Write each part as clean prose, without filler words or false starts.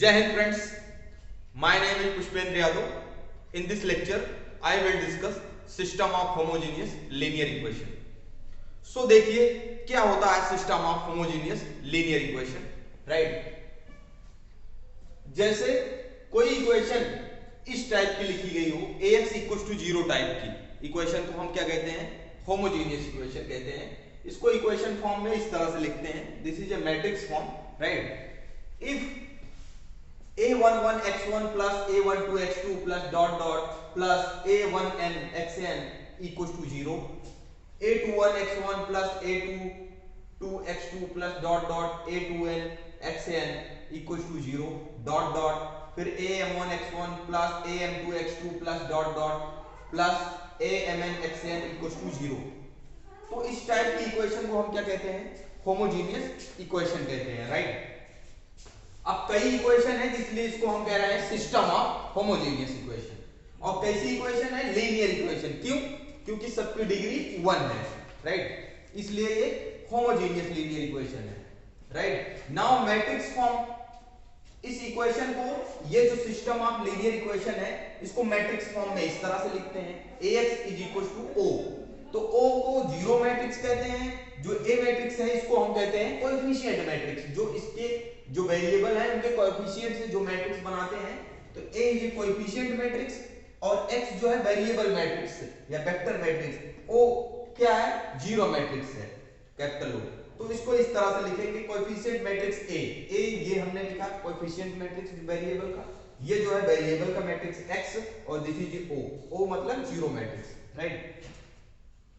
Jai Hind friends, my name is Pushpendra Yadav. In this lecture, I will discuss system of homogeneous linear equation. So देखिए क्या होता है system of homogeneous linear equation, right? जैसे कोई equation इस type की लिखी गई हो, ax इक्वल्स टू 0 टाइप की इक्वेशन को हम क्या कहते हैं? होमोजेनियस इक्वेशन कहते हैं. इसको इक्वेशन फॉर्म में इस तरह से लिखते हैं. This is a matrix form, right? If a11 x1 plus a12 x2 plus dot dot plus a1n xn equals to 0, a21 x1 plus a22 x2 plus dot dot a2n xn equals to 0 dot dot फिर am1 x1 plus am2 x2 plus dot dot plus amn xn equals to 0. तो इस type की equation को हम क्या कहते हैं? Homogeneous equation कहते हैं, राइट? अब कई इक्वेशन है इसलिए इसको हम कह रहे हैं सिस्टम ऑफ होमोजेनियस इक्वेशन. और कैसी इक्वेशन है? Linear equation. क्यों? क्योंकि सबकी डिग्री 1 है, राइट? इसलिए ये होमोजेनियस लीनियर इक्वेशन है, राइट? नाउ मैट्रिक्स फॉर्म इस इक्वेशन को, ये जो सिस्टम ऑफ लीनियर इक्वेशन है इसको मैट्रिक्स फॉर्म में इस तरह से लिखते हैं. ax is equal to o. तो o को जीरो मैट्रिक्स कहते हैं. जो a मैट्रिक्स है इसको हम कहते हैं कोएफिशिएंट मैट्रिक्स. जो इसके जो वेरिएबल है उनके कोएफिशिएंट से जो मैट्रिक्स बनाते हैं. तो a ये कोएफिशिएंट मैट्रिक्स और x जो है वेरिएबल मैट्रिक्स या वेक्टर मैट्रिक्स. o क्या है? जीरो मैट्रिक्स है, कैपिटल O. तो इसको इस तरह से लिखेंगे कोएफिशिएंट मैट्रिक्स a. ये हमने लिखा कोएफिशिएंट मैट्रिक्स वेरिएबल का. ये जो है वेरिएबल का मैट्रिक्स x और दिस इज o. o मतलब zero matrix, right?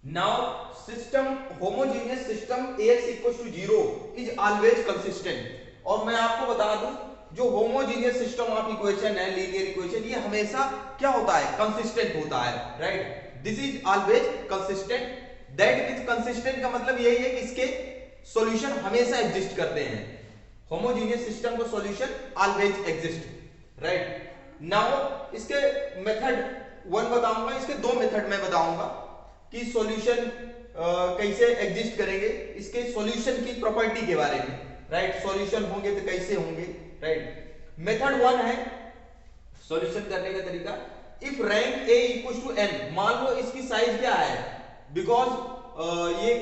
Now system homogeneous system ax equals to 0 is always consistent. और मैं आपको बता दूं जो होमोजेनियस सिस्टम ऑफ इक्वेशन है, लीनियर इक्वेशन, ये हमेशा क्या होता है? कंसिस्टेंट होता है, right? This is always consistent. That means consistent का मतलब यही है कि इसके सॉल्यूशन हमेशा एग्जिस्ट करते हैं. होमोजेनियस सिस्टम का solution always exist, right? Now इसके मेथड 1 बताऊंगा, इसके दो मेथड मैं बताऊंगा कि सॉल्यूशन कैसे एग्जिस्ट करेंगे. इसके सॉल्यूशन की प्रॉपर्टी के बारे में, राइट? सॉल्यूशन होंगे तो कैसे होंगे, राइट? मेथड 1 है सॉल्यूशन करने का तरीका. If rank a equals to n, मान लो इसकी साइज क्या है? बिकॉज ये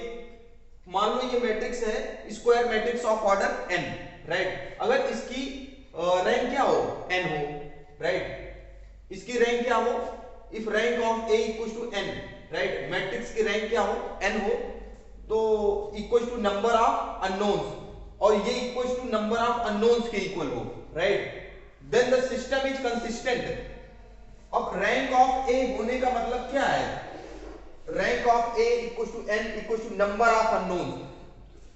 मान लो ये मैट्रिक्स है square matrix of order n, right? अगर इसकी रैंक क्या हो? n हो, राइट? इसकी रैंक क्या हो? If rank of a equals to n, right? Matrix की रैंक क्या हो? n हो. तो equals to number of unknowns, और ये equals to number of unknowns के इक्वल हो, right? Then the system is consistent. अब रैंक ऑफ a होने का मतलब क्या है? Rank of a equals to n equals to number of unknowns,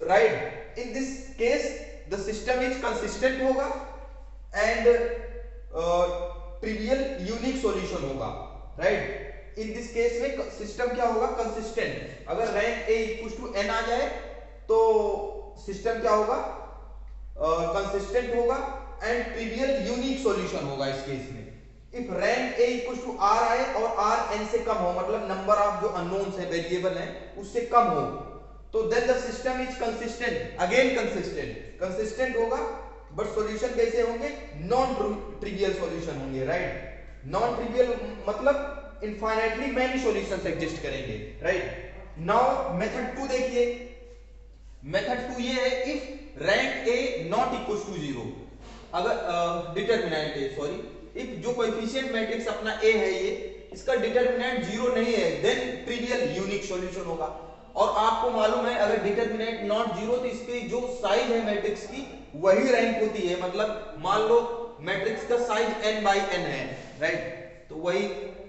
right? In this case the system is consistent होगा and trivial unique solution होगा, right? In this case में system क्या होगा? कंसिस्टेंट. अगर rank a equals to n आ जाए तो system क्या होगा? कंसिस्टेंट होगा एंड ट्रिवियल यूनिक सॉल्यूशन होगा इस केस में. If rank a equals to r आए और r n से कम हो, मतलब नंबर ऑफ जो अननोन्स है वेरिएबल है उससे कम हो, तो then the system is consistent. Again consistent होगा, बट सॉल्यूशन कैसे होंगे? नॉन ट्रिवियल सॉल्यूशन होंगे, राइट? नॉन ट्रिवियल मतलब इनफाइनाइटली मेनी सॉल्यूशंस एग्जिस्ट करेंगे, राइट? नाउ मेथड 2 देखिए. मेथड 2 ये है if rank a not equals to 0. अगर डिटरमिनेंट है, सॉरी, इफ जो कोएफिशिएंट मैट्रिक्स अपना a है, ये इसका डिटरमिनेंट 0 नहीं है, देन ट्रिवियल यूनिक सॉल्यूशन होगा. और आपको मालूम है अगर डिटरमिनेंट नॉट 0 तो इसकी जो साइज है मैट्रिक्स की वही रैंक होती है. मतलब मान लो मैट्रिक्स का साइज n बाई n है, राइट? तो वही,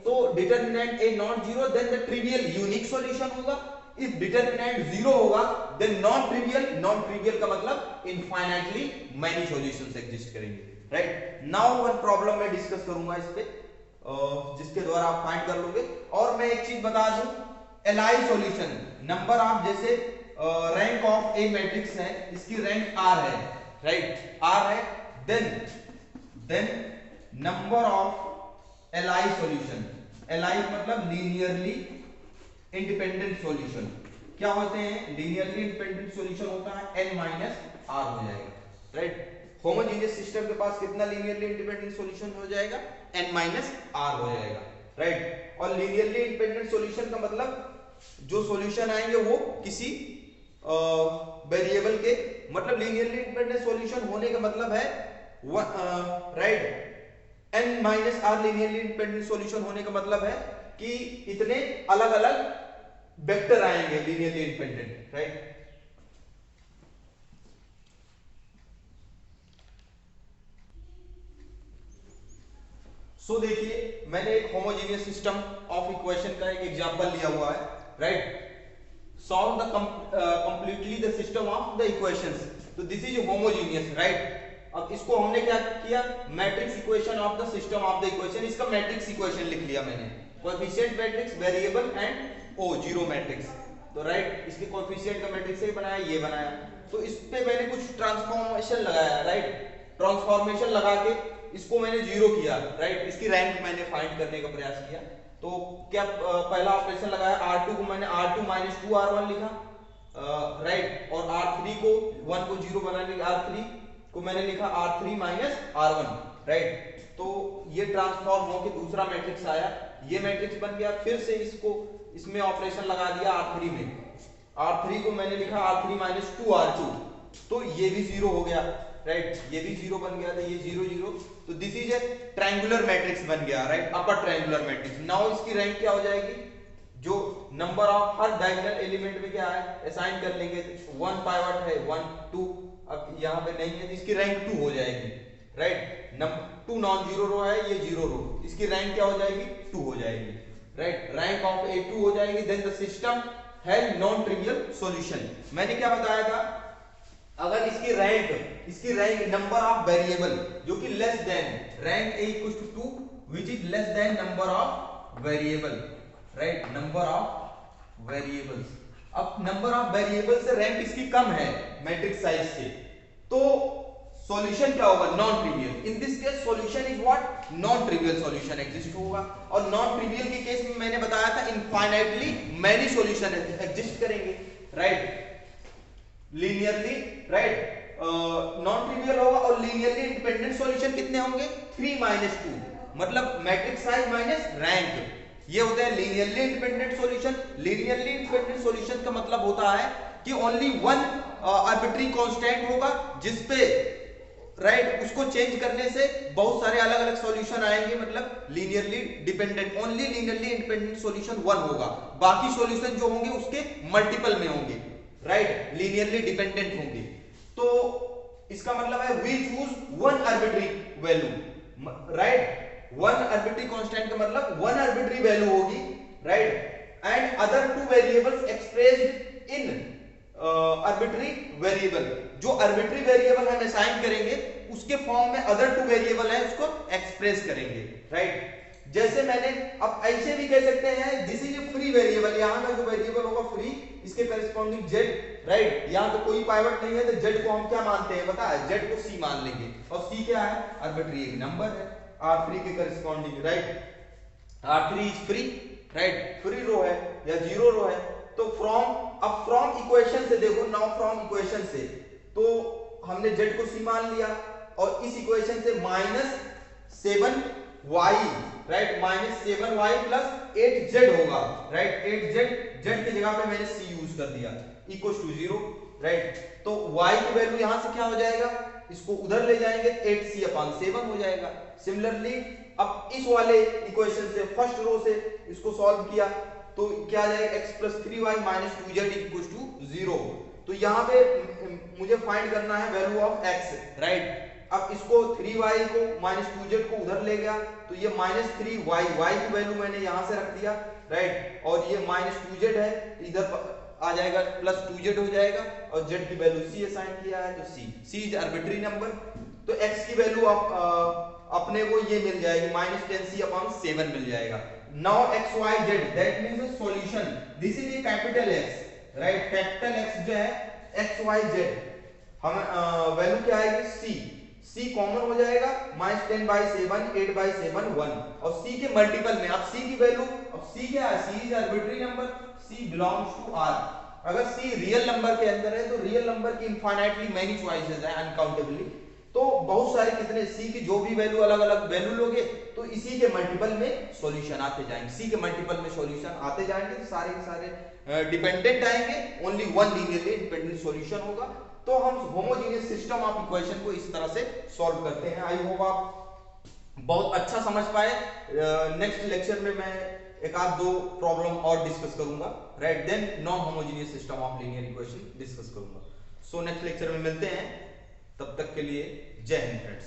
तो determinant a not 0 then the trivial unique solution होगा. इफ डिटरमिनेंट 0 होगा देन नॉन ट्रिवियल का मतलब इनफाइनाइटली मेनी सॉल्यूशंस एग्जिस्ट करेंगे, राइट? नाउ वन प्रॉब्लम मैं डिस्कस करूंगा इस पे जिसके द्वारा आप फाइंड कर लोगे. और मैं एक चीज बता दूं, एलआई सॉल्यूशन नंबर ऑफ, जैसे रैंक ऑफ ए मैट्रिक्स है, इसकी रैंक r है, राइट? r है, then number of LI solution. LI मतलब लीनियरली इंडिपेंडेंट सॉल्यूशन. क्या होते हैं? लीनियरली इंडिपेंडेंट सॉल्यूशन होता है n माइनस r हो जाएगा, राइट? होमोजेनियस सिस्टम के पास कितना लीनियरली इंडिपेंडेंट सॉल्यूशन हो जाएगा, n माइनस आर हो जाएगा, राइट। और लीनियरली इंडिपेंडेंट सॉल्यूशन का मतलब जो सॉल्यूशन आएंगे वो किसी वेरिएबल के, मतलब लीनियरली इंडिपेंडेंट सॉल्यूशन होने का मतलब है right, n minus R linearly independent solution होने का मतलब है कि इतने अलग अलग वेक्टर आएंगे लीनियरली इंडिपेंडेंट, राइट। सो देखिए मैंने एक होमोजेनियस सिस्टम ऑफ इक्वेशन का एक एग्जांपल लिया हुआ है, right. Solve the completely the system of the equations, तो दिस इज होमोजेनियस, राइट। अब इसको हमने क्या किया, matrix equation of the system of the equation, इसका मैट्रिक्स इक्वेशन लिख लिया मैंने, coefficient matrix, variable and O zero matrix, तो राइट इसके कोएफिशिएंट का मैट्रिक्स ही बनाया, ये बनाया। तो इस पे मैंने कुछ ट्रांसफॉर्मेशन लगाया, राइट, ट्रांसफॉर्मेशन लगा के इसको मैंने जीरो किया, राइट। इसकी रैंक मैंने फाइंड करने का प्रयास किया। तो क्या पहला ऑपरेशन लगाया, R2 को मैंने R2 माइनस 2R1 लिखा, राइट, और R3 को 1 को 0 बनाने के R3 को मैंने लिखा R3 माइनस R1, राइट। तो ये ट्रांसफॉर्म होकर दूसरा मैट्रिक्स आया, ये मैट्रिक्स बन गया। फिर से इसको इसमें ऑपरेशन लगा दिया R3 में, R3 को मैंने लिखा R3 माइनस 2R2, तो ये भी जीरो हो गया, राइट, ये भी जीरो बन गया, तो ये जीरो जीरो, तो this is a triangular matrix बन गया, right, upper triangular matrix. Now इसकी रैंक क्या हो जाएगी, जो number of her diagonal element में क्या है असाइन कर लेंगे, 1 पाइवट है 1 2, अब यहाँ पे नहीं है तो इसकी रैंक 2 हो जाएगी, राइट। 2 नॉन जीरो रो है, ये जीरो रो, इसकी रैंक क्या हो जाएगी, 2 हो जाएगी, राइट। रैंक ऑफ ए 2 हो जाएगी। Then the system has non trivial solution. मैंने क्या बताया था, अगर इसकी रैंक नंबर ऑफ वेरिएबल जो कि less than rank A equal to 2 which is less than number of variable, right, number of variables. अब नंबर ऑफ वेरिएबल से रैंक इसकी कम है मैट्रिक्स साइज से, तो सॉल्यूशन क्या होगा, non trivial. In this case solution is what, non trivial solution exist होगा। और नॉन ट्रिवियल के केस में मैंने बताया था इनफाइनाइटली मैनी सॉल्यूशन एग्जिस्ट करेंगे, right, linearly, right, non trivial होगा। और लीनियरली इंडिपेंडेंट सॉल्यूशन कितने होंगे, 3 माइनस 2, मतलब मैट्रिक्स साइज माइनस रैंक, ये होता है linearly independent solution. Linearly independent solution का मतलब होता है कि ओनली वन आर्बिट्री कांस्टेंट होगा जिसपे, राइट, उसको चेंज करने से बहुत सारे अलग अलग सॉल्यूशन आएंगे, मतलब linearly dependent, only linearly independent solution 1 होगा, बाकी सॉल्यूशन जो होंगे उसके मल्टीपल में होंगे, राइट, लीनियरली डिपेंडेंट होंगे। तो इसका मतलब है we choose one arbitrary value, right, one arbitrary constant का मतलब वन आर्बिट्री वैल्यू होगी, right, and other two variables expressed in arbitrary variable. जो आर्बिट्री वेरिएबल हम असाइन करेंगे उसके फॉर्म में अदर टू वेरिएबल है उसको एक्सप्रेस करेंगे, राइट। जैसे मैंने अब ऐसे भी कह सकते हैं this is a free variable, यहाँ का जो वेरिएबल होगा फ्री, इसके करस्पॉन्डिंग z, राइट, यहाँ तो कोई पाइवट नहीं है तो z को हम क्या मानते हैं पता है, z को c मान लेंगे, और c क्या है, आर्बिट्री एक नंबर है R3 के corresponding, right, R3 is free, right, free row है या जीरो रो है। तो फ्रॉम इक्वेशन से देखो, नाउ फ्रॉम इक्वेशन से तो हमने z को c मान लिया, और इस इक्वेशन से -7y, right, -7y plus 8z होगा, राइट, 8z की जगह पे मैंने c यूज कर दिया, इक्वल टू 0, राइट। तो y की वैल्यू यहां से क्या हो जाएगा, इसको उधर ले जाएंगे 8c/7 हो जाएगा। सिमिलरली अब इस वाले इक्वेशन से फर्स्ट रो से इसको सॉल्व किया तो क्या आ जाएगा, x + 3y - 2z = 0। तो यहाँ पे मुझे फाइंड करना है वैल्यू ऑफ x, राइट। अब इसको 3y को -2z को उधर ले गया तो ये -3y, y की वैल्यू मैंने यहाँ से रख दिया, राइट, और ये -2z है इधर आ जाएगा +2z हो जाएगा, और z की वैल्यू c असाइन किया है तो c इज आर्बिट्री नंबर। तो x की वैल्यू अपने को ये मिल जाएगी -10c/7 मिल जाएगा। Now x y z that means solution, this is a capital X, right, capital X जो है x y z, हम वैल्यू क्या आएगी c कॉमन हो जाएगा, -10/7 8/7 1, और c के मल्टीपल में, अब c की वैल्यू, अब c क्या है, c is arbitrary number, c belongs to R। अगर c रियल नंबर के अंदर है तो रियल नंबर की इनफाइनाइटली मेनी चॉइसेस है, अनकाउंटेबली, तो बहुत सारे कितने सी की जो भी वैल्यू अलग अलग वैल्यू लोगे तो इसी के मल्टीपल में सॉल्यूशन आते जाएंगे, सी के मल्टीपल में सॉल्यूशन आते जाएंगे तो सारे के सारे डिपेंडेंट आएंगे, only one linearly independent solution होगा। तो हम होमोजेनियस सिस्टम ऑफ इक्वेशन को इस तरह से सॉल्व करते हैं। आई होप आप बहुत अच्छा समझ पाए। नेक्स्ट लेक्चर में मैं एक आध दो प्रॉब्लम और डिस्कस करूंगा, right, then non homogeneous system of linear equation discuss करूंगा। सो नेक्स्ट लेक्चर में मिलते हैं, तब तक के लिए जय हिंद फ्रेंड्स।